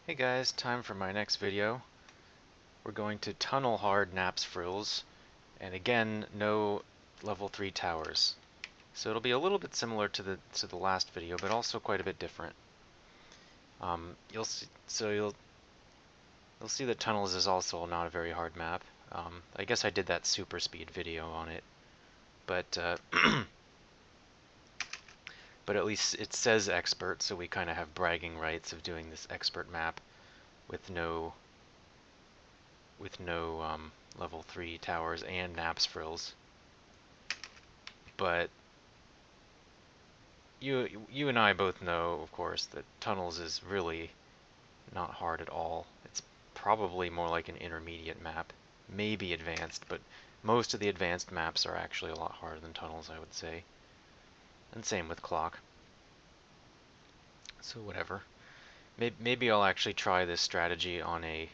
Hey guys, time for my next video. We're going to tunnel hard NAPSFRILLS, and again, no level 3 towers. So it'll be a little bit similar to the last video, but also quite a bit different. You'll see that tunnels is also not a very hard map. I guess I did that super speed video on it, but but at least it says expert, so we kind of have bragging rights of doing this expert map with no level 3 towers and NAPSFRILLS. But you and I both know, of course, that tunnels is really not hard at all. It's probably more like an intermediate map, maybe advanced, but most of the advanced maps are actually a lot harder than tunnels, I would say. And same with clock. So whatever. Maybe I'll actually try this strategy on a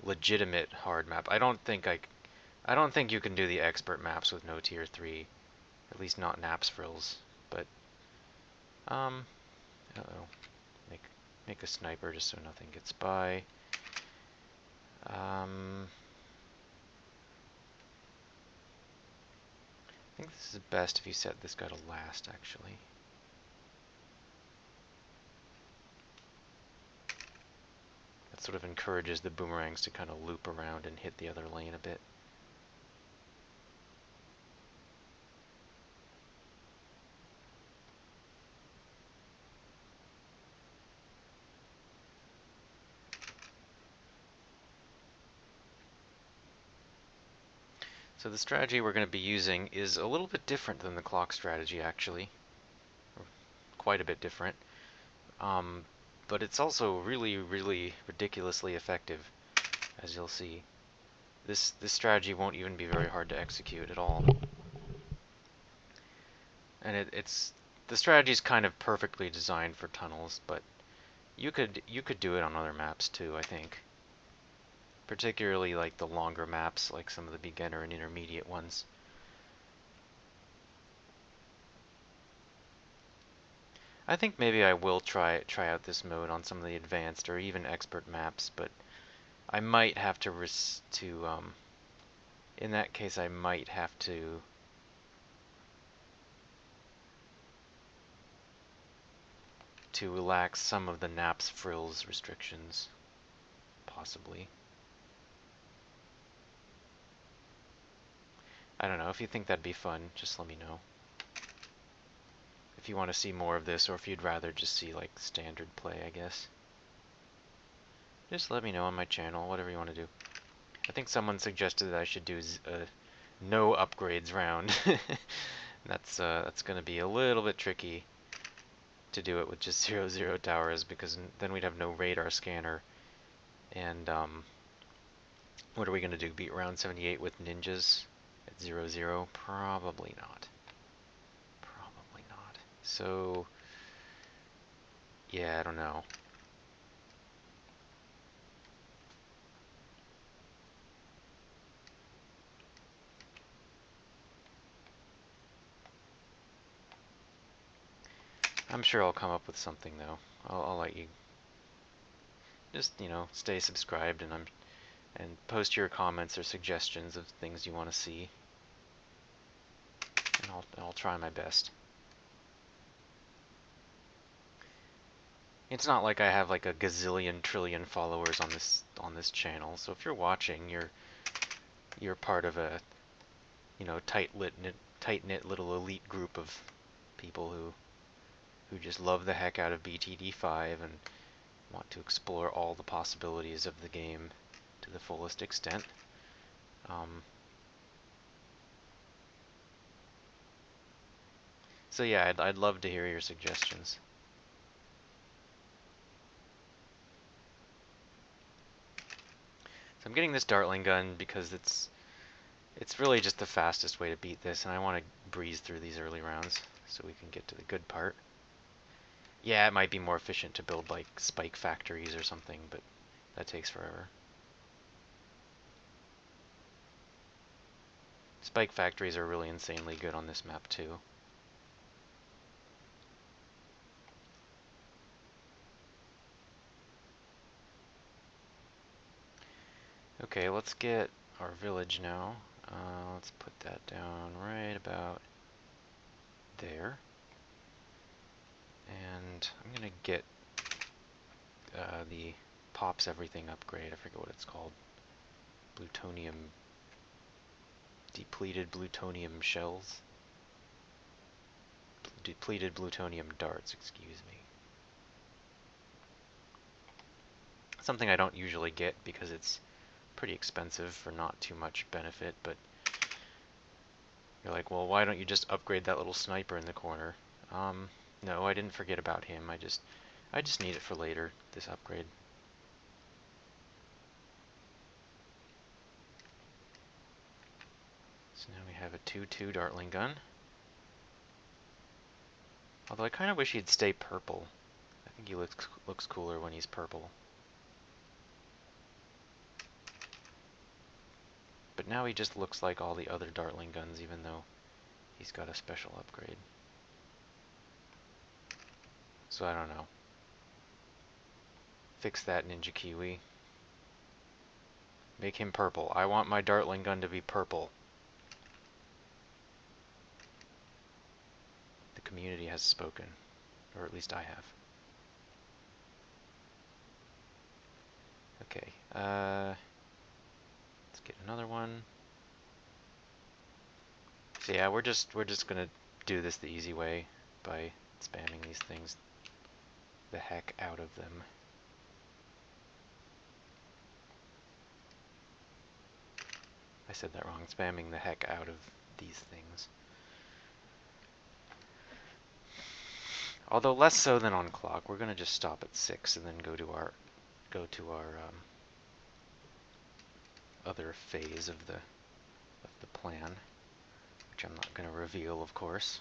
legitimate hard map. I don't think you can do the expert maps with no tier 3, at least not NAPSFRILLS. But uh-oh. Make a sniper just so nothing gets by. I think this is best if you set this guy to last, actually. That sort of encourages the boomerangs to kind of loop around and hit the other lane a bit. So the strategy we're going to be using is a little bit different than the clock strategy, actually. Quite a bit different. But it's also really, really ridiculously effective, as you'll see. This strategy won't even be very hard to execute at all. And the strategy is kind of perfectly designed for tunnels, but you could do it on other maps too, I think. Particularly like the longer maps, like some of the beginner and intermediate ones. I think maybe I will try out this mode on some of the advanced or even expert maps, but I might have to in that case I might have to relax some of the NAPSFRILLS restrictions, possibly. I don't know, if you think that'd be fun, just let me know. If you want to see more of this, or if you'd rather just see like standard play, I guess. Just let me know on my channel, whatever you want to do. I think someone suggested that I should do a no upgrades round. That's going to be a little bit tricky to do it with just 0, 0 towers, because then we'd have no radar scanner. And what are we going to do? Beat round 78 with ninjas at 0, 0? Probably not. Probably not. So yeah, I don't know. I'm sure I'll come up with something though. I'll let you just, stay subscribed, and post your comments or suggestions of things you want to see. And I'll try my best. It's not like I have like a gazillion trillion followers on this channel. So if you're watching, you're part of a, tight-knit little elite group of people who just love the heck out of BTD5 and want to explore all the possibilities of the game to the fullest extent. So yeah, I'd love to hear your suggestions. So I'm getting this Dartling gun because it's really just the fastest way to beat this, and I want to breeze through these early rounds so we can get to the good part. Yeah, it might be more efficient to build like spike factories or something, but that takes forever. Spike factories are really insanely good on this map too. Okay, let's get our village now. Let's put that down right about there. And I'm gonna get the pops everything upgrade. I forget what it's called. Plutonium, depleted plutonium shells. Depleted plutonium darts, excuse me. Something I don't usually get because it's pretty expensive for not too much benefit, but you're like, well, why don't you just upgrade that little sniper in the corner? No, I didn't forget about him. I just need it for later, this upgrade. So now we have a 2-2 Dartling gun. Although I kind of wish he'd stay purple. I think he looks cooler when he's purple. But now he just looks like all the other Dartling guns, even though he's got a special upgrade. So I don't know. Fix that, Ninja Kiwi. Make him purple. I want my Dartling gun to be purple. The community has spoken. Or at least I have. Okay, let's get another one. So yeah, we're just gonna do this the easy way by spamming these things the heck out of them. I said that wrong. Spamming the heck out of these things. Although less so than on clock. We're gonna just stop at 6 and then go to our other phase of the plan, which I'm not gonna reveal, of course.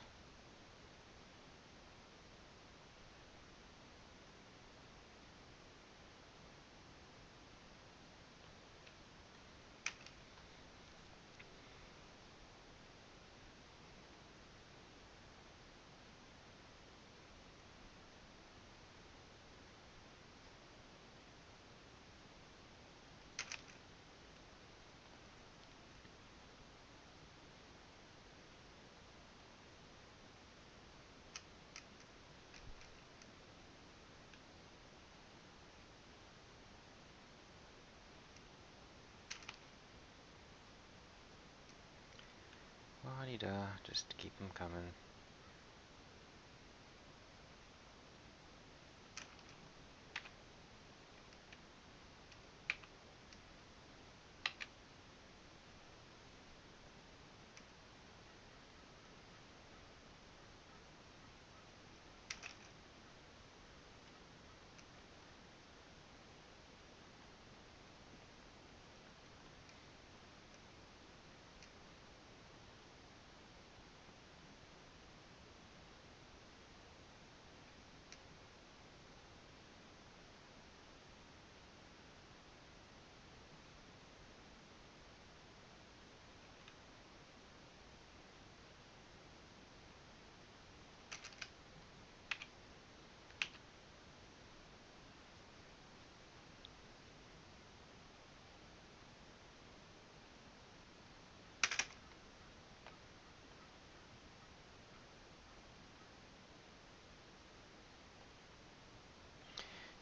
La-di-da, just keep them coming.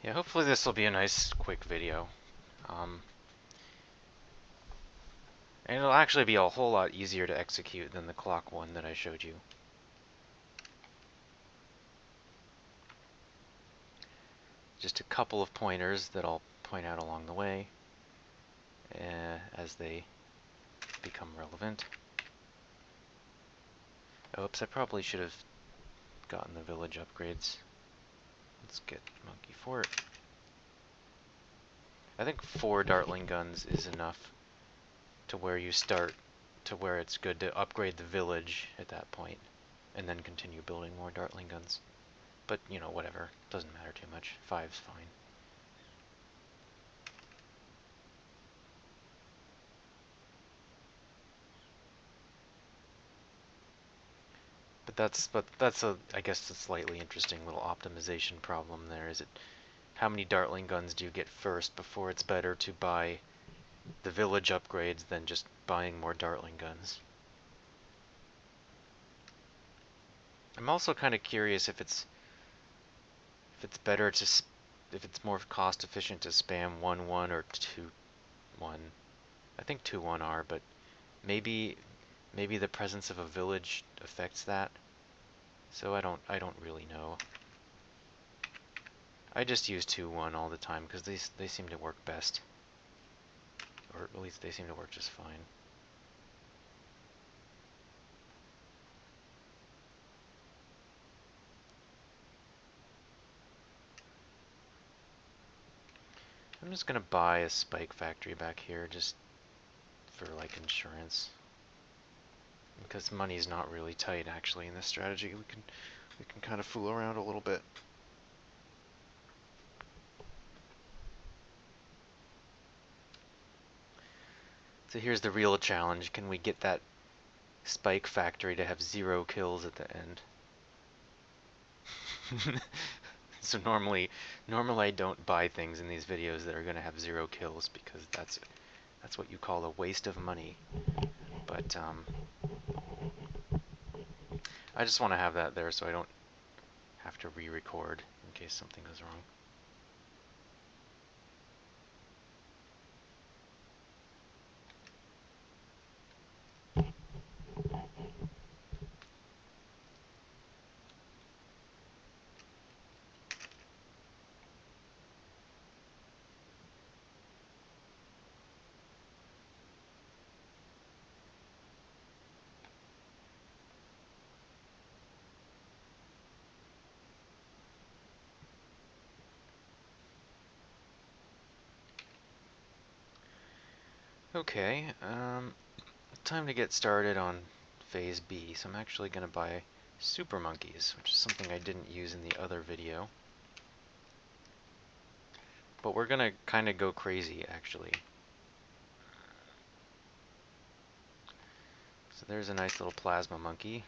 Yeah, hopefully this will be a nice, quick video. And it'll actually be a whole lot easier to execute than the clock one that I showed you. Just a couple of pointers that I'll point out along the way as they become relevant. Oops, I probably should have gotten the village upgrades. Let's get Monkey Fort. I think 4 Dartling guns is enough to where you start, to where it's good to upgrade the village at that point, and then continue building more Dartling guns. But, you know, whatever. Doesn't matter too much. 5's fine. But that's a, I guess, a slightly interesting little optimization problem there. Is it how many Dartling guns do you get first before it's better to buy the village upgrades than just buying more Dartling guns. I'm also kind of curious if it's better to if it's more cost efficient to spam 1-1 or 2-1. I think 2-1 are, but maybe the presence of a village affects that. So I don't really know. I just use 2-1 all the time because they seem to work best. Or at least they seem to work just fine. I'm just gonna buy a spike factory back here just for like insurance. Because money's not really tight actually in this strategy. We can kind of fool around a little bit. So here's the real challenge. Can we get that spike factory to have 0 kills at the end? So normally I don't buy things in these videos that are going to have 0 kills because that's what you call a waste of money. But I just want to have that there so I don't have to re-record in case something goes wrong. Okay, time to get started on phase B. So I'm actually going to buy super monkeys, which is something I didn't use in the other video. But we're going to kind of go crazy actually. So there's a nice little plasma monkey.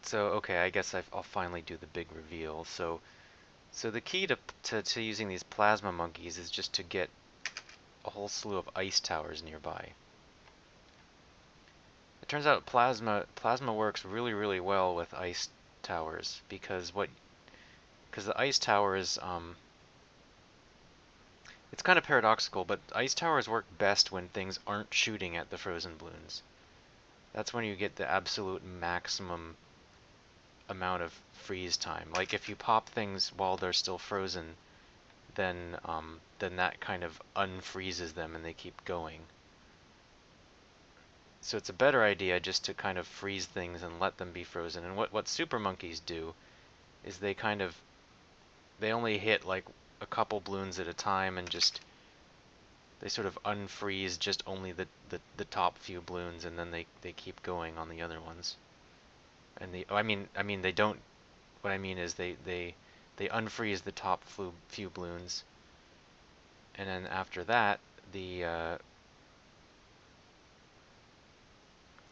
So okay, I guess I'll finally do the big reveal. So the key to using these plasma monkeys is just to get a whole slew of ice towers nearby. It turns out plasma works really well with ice towers because the ice towers it's kind of paradoxical, but ice towers work best when things aren't shooting at the frozen balloons. That's when you get the absolute maximum amount of freeze time. Like if you pop things while they're still frozen, then that kind of unfreezes them and they keep going. So it's a better idea just to kind of freeze things and let them be frozen. And what super monkeys do is they only hit like a couple balloons at a time and just they sort of unfreeze just only the top few balloons and then they keep going on the other ones. And I mean they don't. What I mean is they unfreeze the top few balloons, and then after that the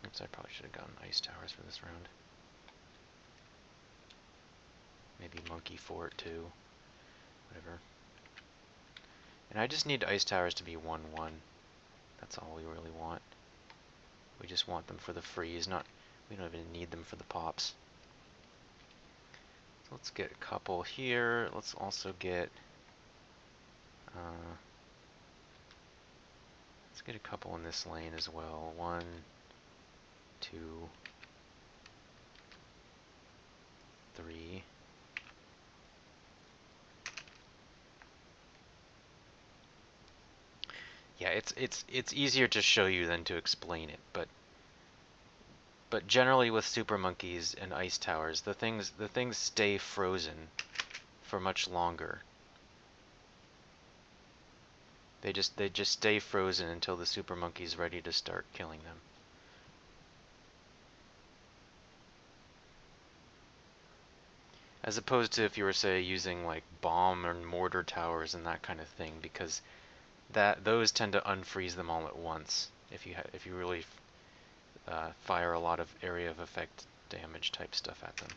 oops, I probably should have gotten ice towers for this round. Maybe monkey fort too. Whatever. And I just need ice towers to be 1-1. That's all we really want. We just want them for the freeze, we don't even need them for the pops. So let's get a couple here. Let's also get let's get a couple in this lane as well. 1, 2, 3. Yeah, it's easier to show you than to explain it, but generally with super monkeys and ice towers, the things stay frozen for much longer. They just stay frozen until the super monkey's ready to start killing them. As opposed to if you were, say, using like bomb or mortar towers and that kind of thing, because those tend to unfreeze them all at once if you really fire a lot of area of effect damage type stuff at them.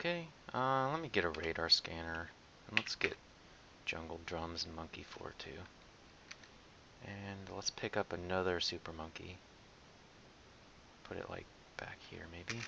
Okay, let me get a radar scanner, and let's get jungle drums and monkey 4 too. And let's pick up another super monkey. Put it like back here maybe.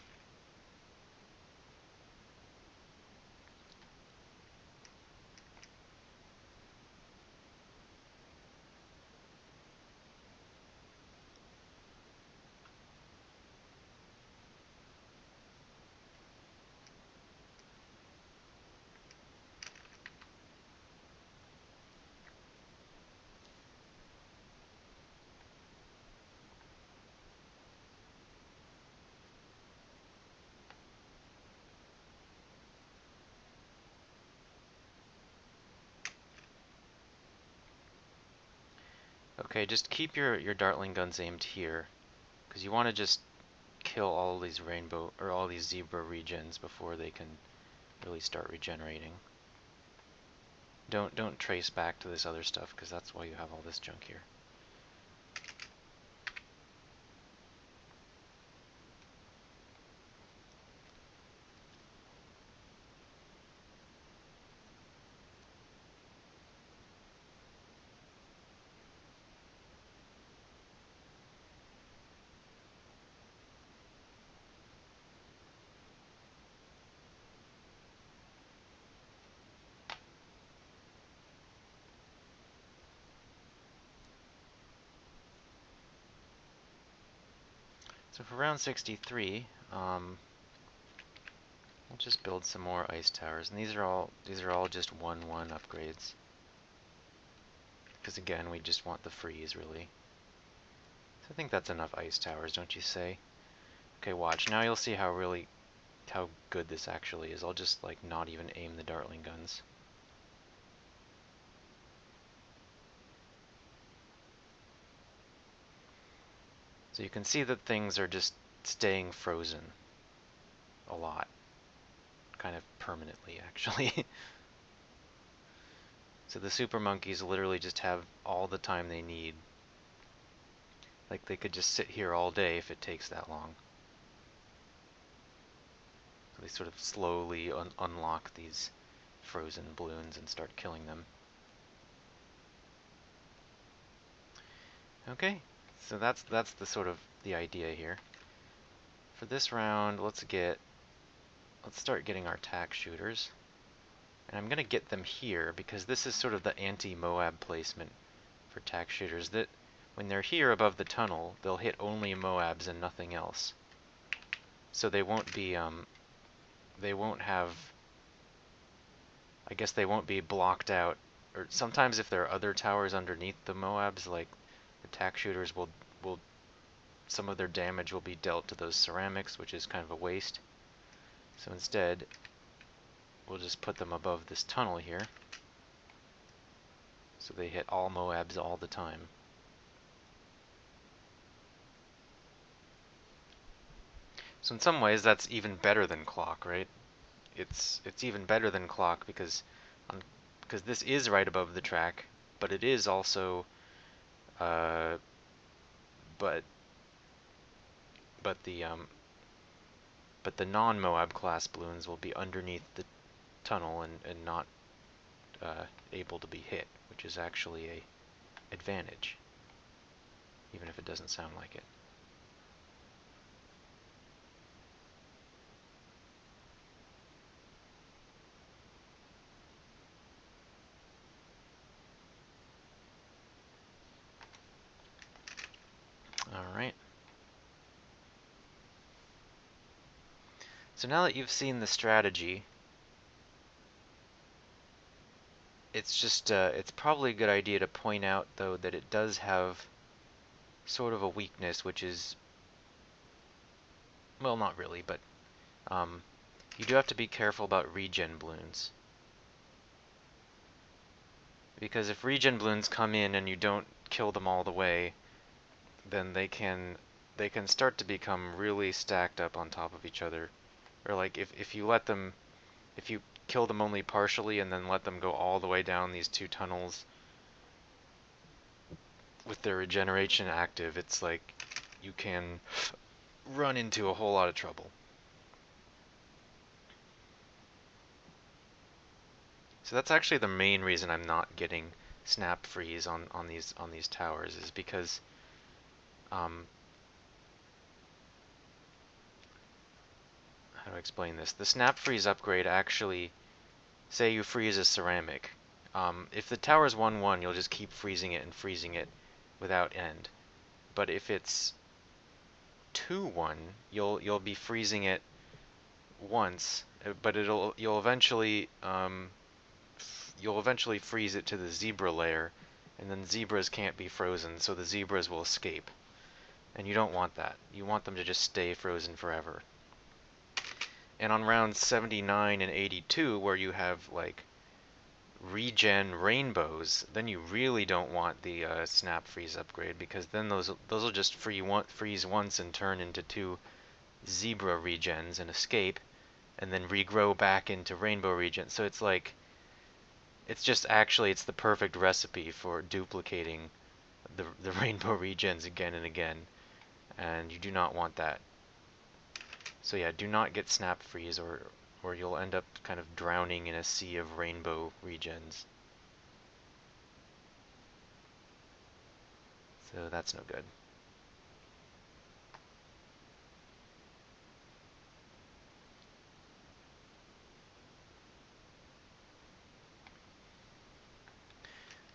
Okay, just keep your Dartling guns aimed here, because you want to just kill all these rainbow or all these zebra regens before they can really start regenerating. Don't trace back to this other stuff, because that's why you have all this junk here. So for round 63, we'll just build some more ice towers, and these are all just 1/1 upgrades. Because again, we just want the freeze really. So I think that's enough ice towers, don't you say? Okay, watch. Now you'll see how good this actually is. I'll just like not even aim the Dartling guns. So you can see that things are just staying frozen a lot. Kind of permanently, actually. So the super monkeys literally just have all the time they need. Like they could just sit here all day if it takes that long. So they sort of slowly unlock these frozen balloons and start killing them. Okay, so that's the sort of the idea here. For this round, let's start getting our tack shooters. And I'm gonna get them here because this is sort of the anti-Moab placement for tack shooters. That when they're here above the tunnel, they'll hit only Moabs and nothing else. So they won't be they won't have, I guess they won't be blocked out. Or sometimes if there are other towers underneath the Moabs, like the tack shooters will some of their damage will be dealt to those ceramics, which is kind of a waste. So instead, we'll just put them above this tunnel here, so they hit all Moabs all the time. So in some ways, that's even better than clock, right? It's even better than clock because this is right above the track, but it is also uh, but but the non-Moab class balloons will be underneath the tunnel and not able to be hit, which is actually a advantage, even if it doesn't sound like it. All right. So now that you've seen the strategy, it's probably a good idea to point out though that it does have sort of a weakness, which is, well, not really, but you do have to be careful about regen balloons. Because if regen balloons come in and you don't kill them all the way, then they can start to become really stacked up on top of each other. Or like if you kill them only partially and then let them go all the way down these two tunnels with their regeneration active, it's like you can run into a whole lot of trouble. So that's actually the main reason I'm not getting snap freeze on these towers, is because um, how do I explain this? The snap freeze upgrade actually, say you freeze a ceramic. If the tower's 1-1, you'll just keep freezing it and freezing it without end. But if it's 2-1, you'll be freezing it once, but you'll eventually freeze it to the zebra layer, and then zebras can't be frozen, so the zebras will escape. And you don't want that. You want them to just stay frozen forever. And on rounds 79 and 82, where you have like regen rainbows, then you really don't want the snap freeze upgrade, because then those will just freeze once and turn into 2 zebra regens and escape, and then regrow back into rainbow regens. So it's like, it's the perfect recipe for duplicating the rainbow regens again and again, and you do not want that. So yeah, do not get snap freeze, or you'll end up kind of drowning in a sea of rainbow regens. So that's no good.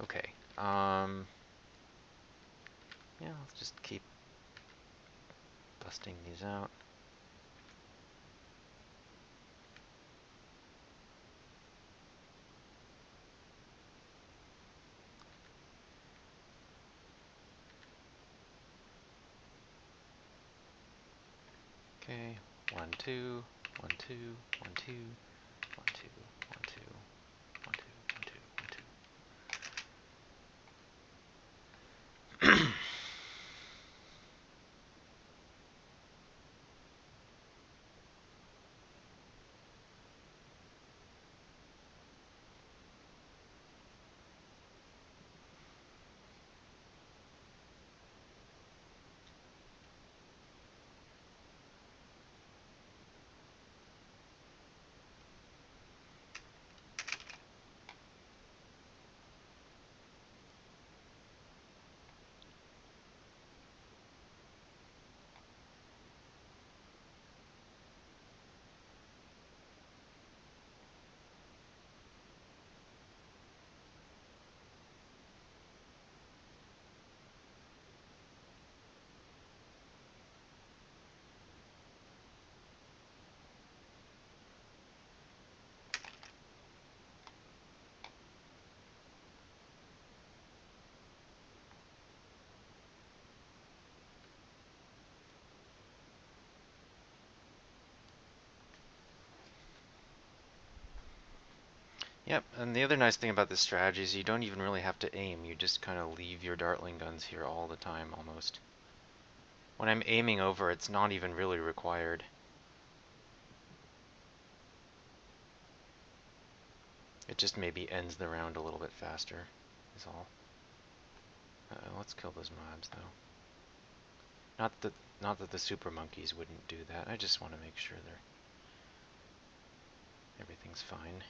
Okay. Yeah, let's just keep busting these out. Okay, 1, 2, 1, 2, 1, 2, 1, 2, 1, 2, 1, 2, 1, 2, 1, 2. Yep, and the other nice thing about this strategy is you don't even really have to aim. You just kind of leave your dartling guns here all the time, almost. When I'm aiming over, it's not even really required. It just maybe ends the round a little bit faster, is all. Let's kill those mobs, though. Not that the super monkeys wouldn't do that. I just want to make sure everything's fine.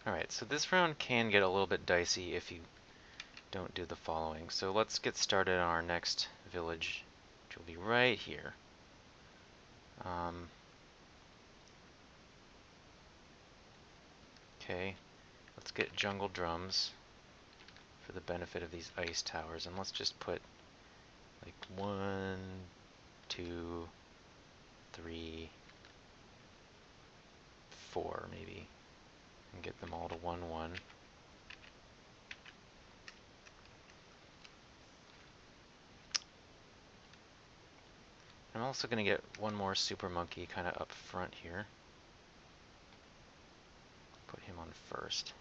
Alright, so this round can get a little bit dicey if you don't do the following. So let's get started on our next village, which will be right here. Okay, let's get jungle drums for the benefit of these ice towers, and let's just put like 1, 2, 3, 4 maybe, and get them all to 1, 1. also going to get one more super monkey kind of up front here. Put him on first.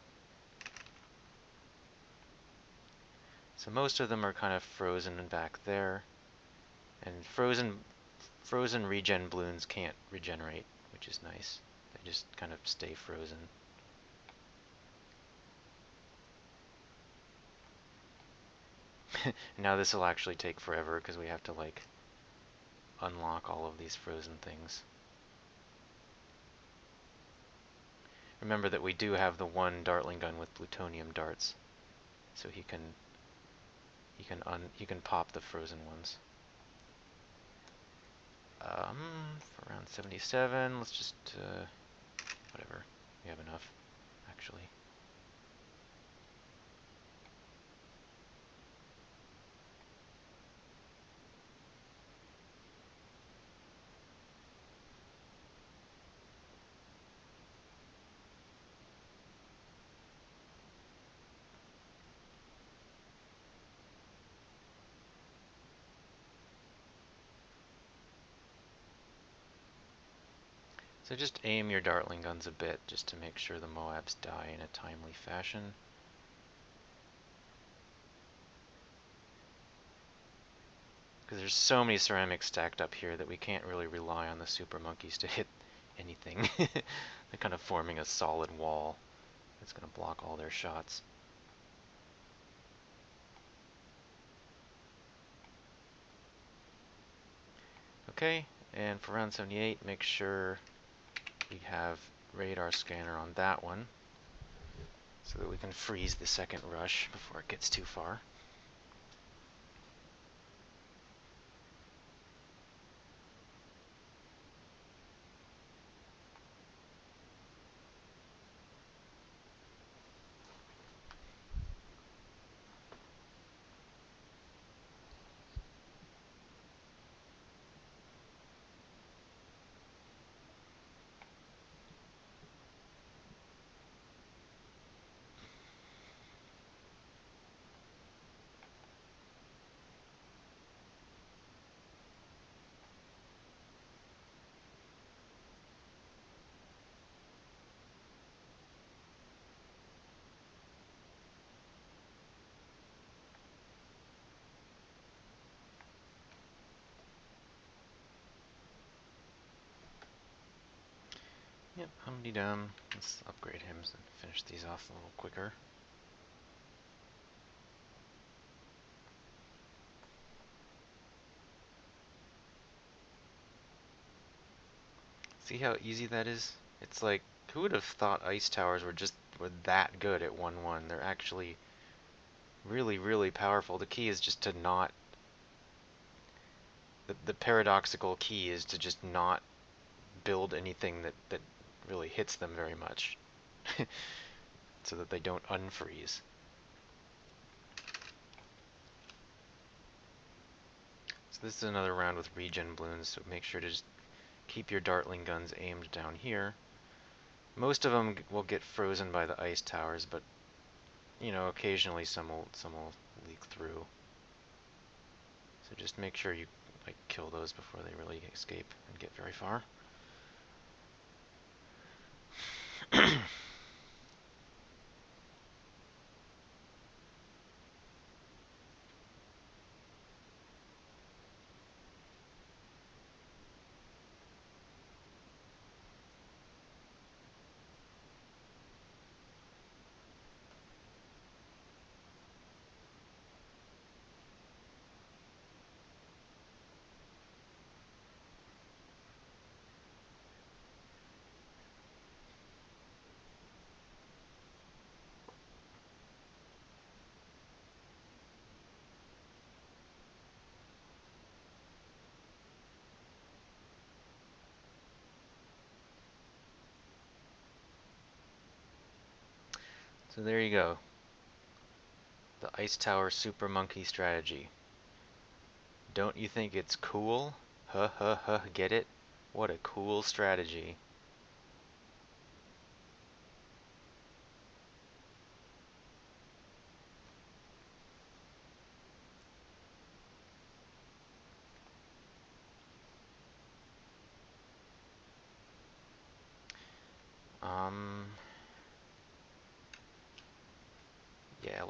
So most of them are kind of frozen back there. And frozen regen balloons can't regenerate, which is nice. They just kind of stay frozen. Now this will actually take forever because we have to like unlock all of these frozen things. Remember that we do have the one Dartling gun with plutonium darts, so he can pop the frozen ones. For around 77, let's just whatever. We have enough, actually. So just aim your Dartling guns a bit, just to make sure the Moabs die in a timely fashion. Because there's so many ceramics stacked up here that we can't really rely on the super monkeys to hit anything. They're kind of forming a solid wall that's going to block all their shots. Okay, and for round 78, make sure we have radar scanner on that one so that we can freeze the second rush before it gets too far. Yep, hum-de-dum. Let's upgrade him and finish these off a little quicker. See how easy that is? It's like, who would have thought ice towers were that good at 1-1? They're actually really, really powerful. The key is just to not... The paradoxical key is to just not build anything that really hits them very much. So that they don't unfreeze. So this is another round with regen balloons, so make sure to just keep your Dartling guns aimed down here. Most of them will get frozen by the ice towers, but you know, occasionally some will leak through. So just make sure you like kill those before they really escape and get very far. So there you go. The Ice Tower Super Monkey strategy. Don't you think it's cool? Huh, huh, huh, get it? What a cool strategy.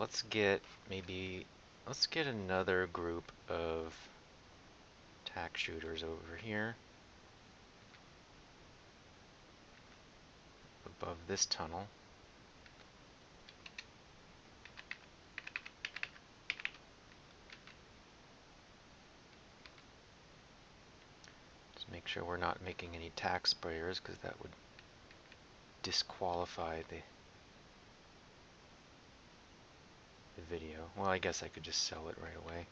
let's get another group of tack shooters over here above this tunnel. Just make sure we're not making any tack sprayers, because that would disqualify the video. Well, I guess I could just sell it right away.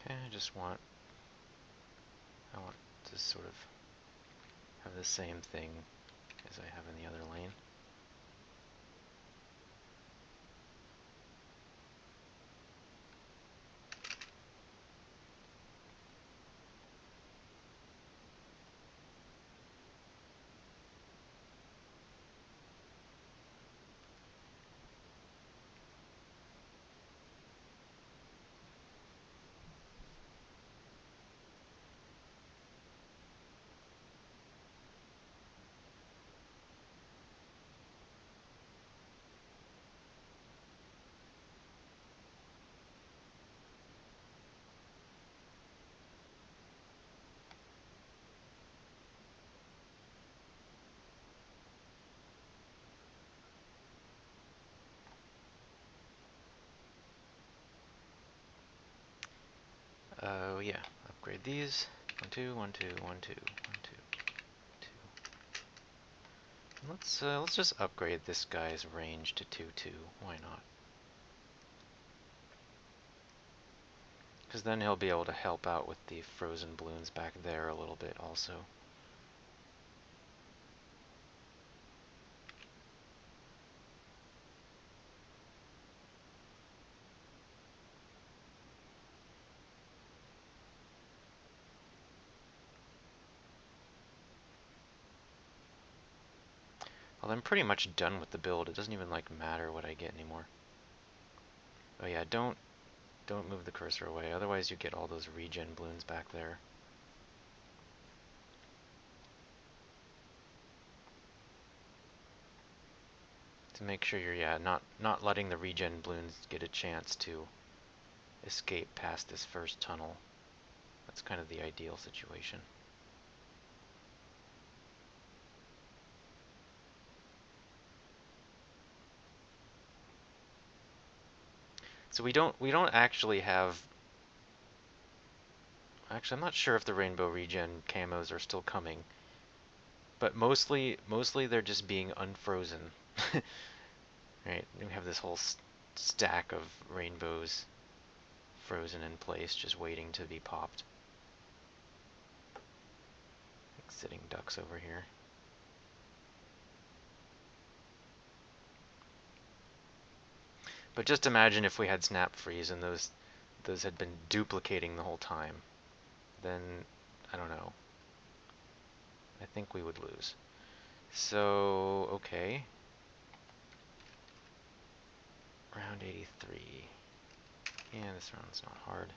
Okay, I want to sort of have the same thing as I have in the other lane. Oh yeah, upgrade these. 1, 2, 1, 2, 1, 2, 1, 2, 2. Let's just upgrade this guy's range to 2, 2. Why not? Because then he'll be able to help out with the frozen balloons back there a little bit also. Well, I'm pretty much done with the build. It doesn't even like matter what I get anymore. Oh yeah, don't move the cursor away, otherwise you get all those regen balloons back there. To make sure you're not letting the regen balloons get a chance to escape past this first tunnel. That's kind of the ideal situation. So we don't actually have. Actually, I'm not sure if the rainbow regen camos are still coming, but mostly they're just being unfrozen. Right? We have this whole stack of rainbows frozen in place, just waiting to be popped. Like sitting ducks over here. But just imagine if we had snap freeze and those had been duplicating the whole time. Then I don't know. I think we would lose. So okay. Round 83. Yeah, this round's not hard.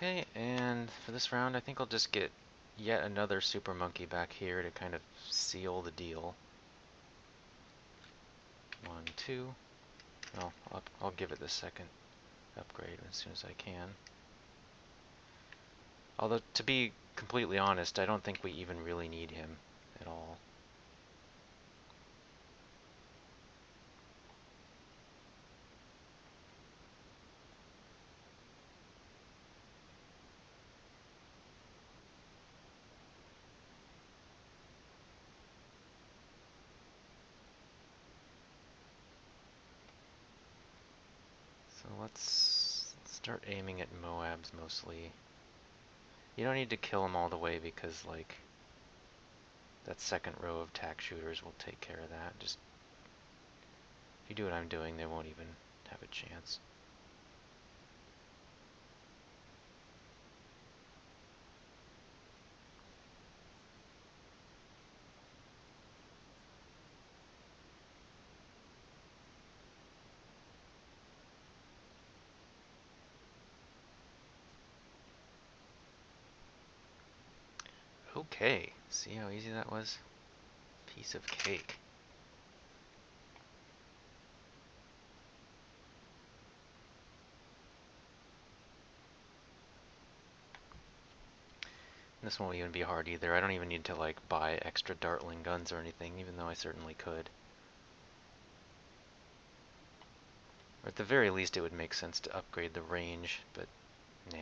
Okay, and for this round, I think I'll just get yet another super monkey back here to kind of seal the deal. 1, 2. Well, I'll give it the second upgrade as soon as I can. Although, to be completely honest, I don't think we even really need him at all. So let's start aiming at Moabs mostly. You don't need to kill them all the way because, like, that second row of tack shooters will take care of that. Just, if you do what I'm doing, they won't even have a chance. Okay, see how easy that was? Piece of cake. This won't even be hard either. I don't even need to like buy extra Dartling guns or anything, even though I certainly could. Or at the very least it would make sense to upgrade the range, but nah.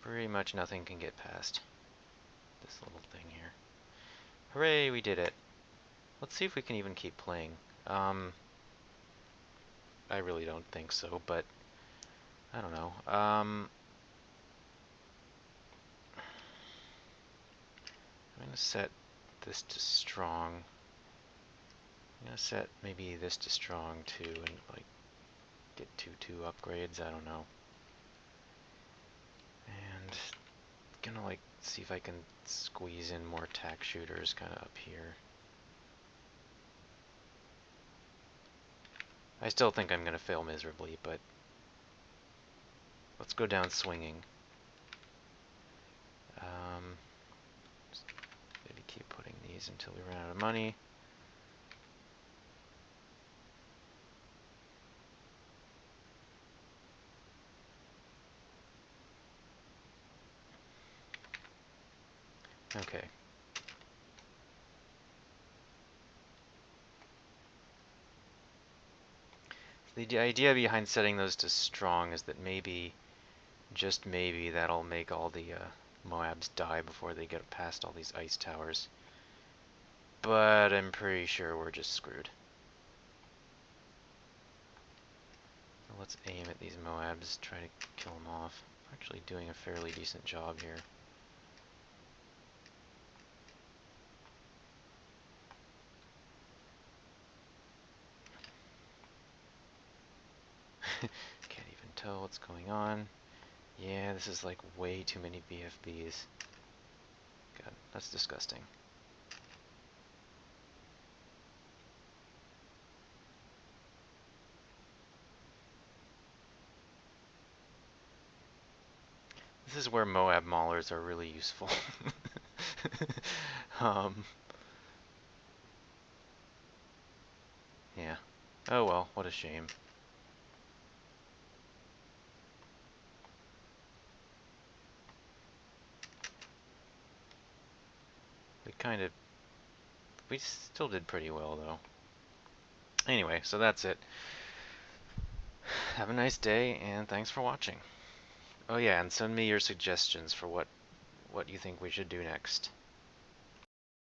Pretty much nothing can get past this little thing here. Hooray, we did it. Let's see if we can even keep playing. I really don't think so, but I don't know. I'm gonna set this to strong. I'm gonna set maybe this to strong too, and like get 2 upgrades. I don't know. And gonna like see if I can squeeze in more tack shooters kind of up here. I still think I'm gonna fail miserably, but let's go down swinging. Just maybe keep putting these until we run out of money. Okay. The idea behind setting those to strong is that maybe, just maybe, that'll make all the Moabs die before they get past all these ice towers. But I'm pretty sure we're just screwed. Let's aim at these Moabs, try to kill them off. Actually doing a fairly decent job here. Can't even tell what's going on. Yeah, this is like way too many BFBs. God, that's disgusting. This is where Moab Maulers are really useful. um, yeah. Oh well, what a shame. We still did pretty well though. Anyway, so that's it. Have a nice day, and thanks for watching. Oh yeah, and send me your suggestions for what you think we should do next.